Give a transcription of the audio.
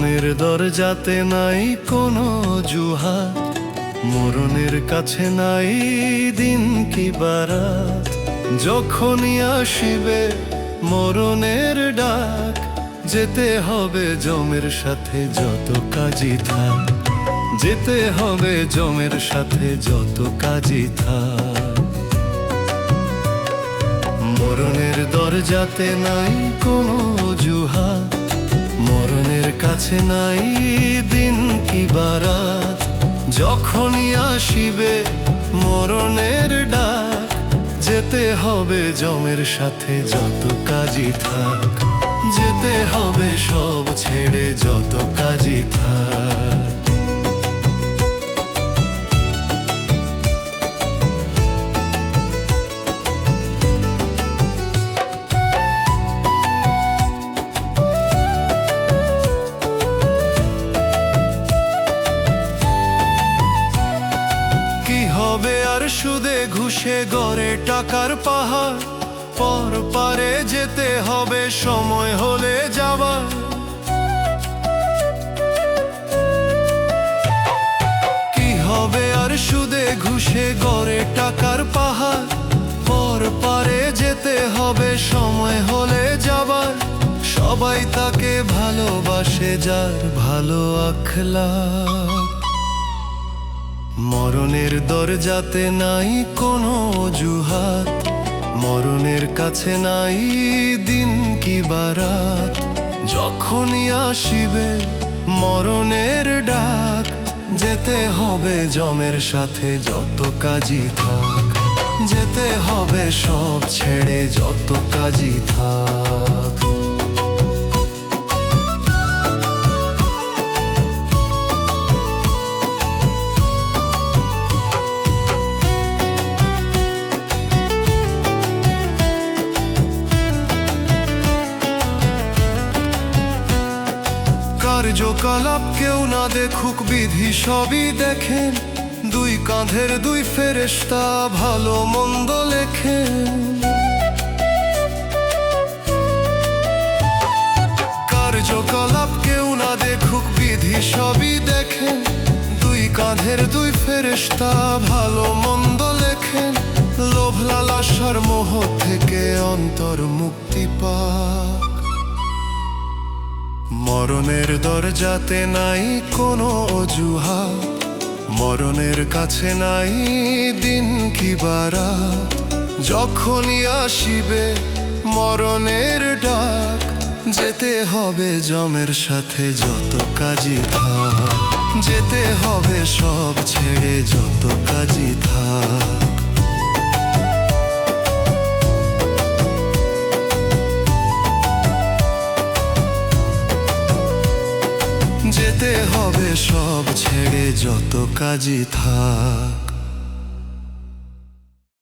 মরণের দরজাতে নাই কোনো অজুহাত, মরণের কাছে নাই দিন কি বারাত। যখনই আসিবে মরণের ডাক, যেতে হবে জমের সাথে যত কাজই থাক, যেতে হবে জমের সাথে যত কাজই থাক। মরণের দরজাতে নাই কোনো অজুহাত, মরণের কাছে নাই দিন কি বারাত। যখনই আসিবে মরণের ডাক, যেতে হবে জমের সাথে যত কাজই থাক, যেতে হবে সব ছেড়ে যত কাজই থাক। হবে আর সুদে ঘুষে গড়ে টাকার পাহাড়, পর পারে যেতে হবে সময় হলে যাবার। কি হবে আর সুদে ঘুষে গড়ে টাকার পাহাড়, পর পারে যেতে হবে সময় হলে যাবার। সবাই তাকে ভালোবাসে যার ভালো আখলাক। মরণের দরজাতে নাই কোনো অজুহাত, মরণের কাছে নাই দিন কি বারাত। যখনই আসিবে মরণের ডাক, যেতে হবে জমের সাথে যত কাজই থাক, যেতে হবে সব ছেড়ে যত কাজই থাক। কার্যকলাপ কেউ না দেখুক, বিধি সবই দেখেন। দুই কাঁধের দুই ফেরেশতা ভালো মন্দ লেখেন। কার্যকলাপ কেউ না দেখুক, বিধি সবই দেখেন। দুই কাঁধের দুই ফেরেশতা ভালো মন্দ লেখেন। লোভ লালসার মোহ থেকে অন্তর মুক্তি পাক। মরণের দরজাতে নাই কোনো অজুহাত, মরণের কাছে নাই দিন কি বারাত। যখনই আসিবে মরণের ডাক, যেতে হবে জমের সাথে যত কাজই থাক, যেতে হবে সব ছেড়ে যত কাজই থাক। যেতে হবে সব ছেড়ে যত কাজই থাক।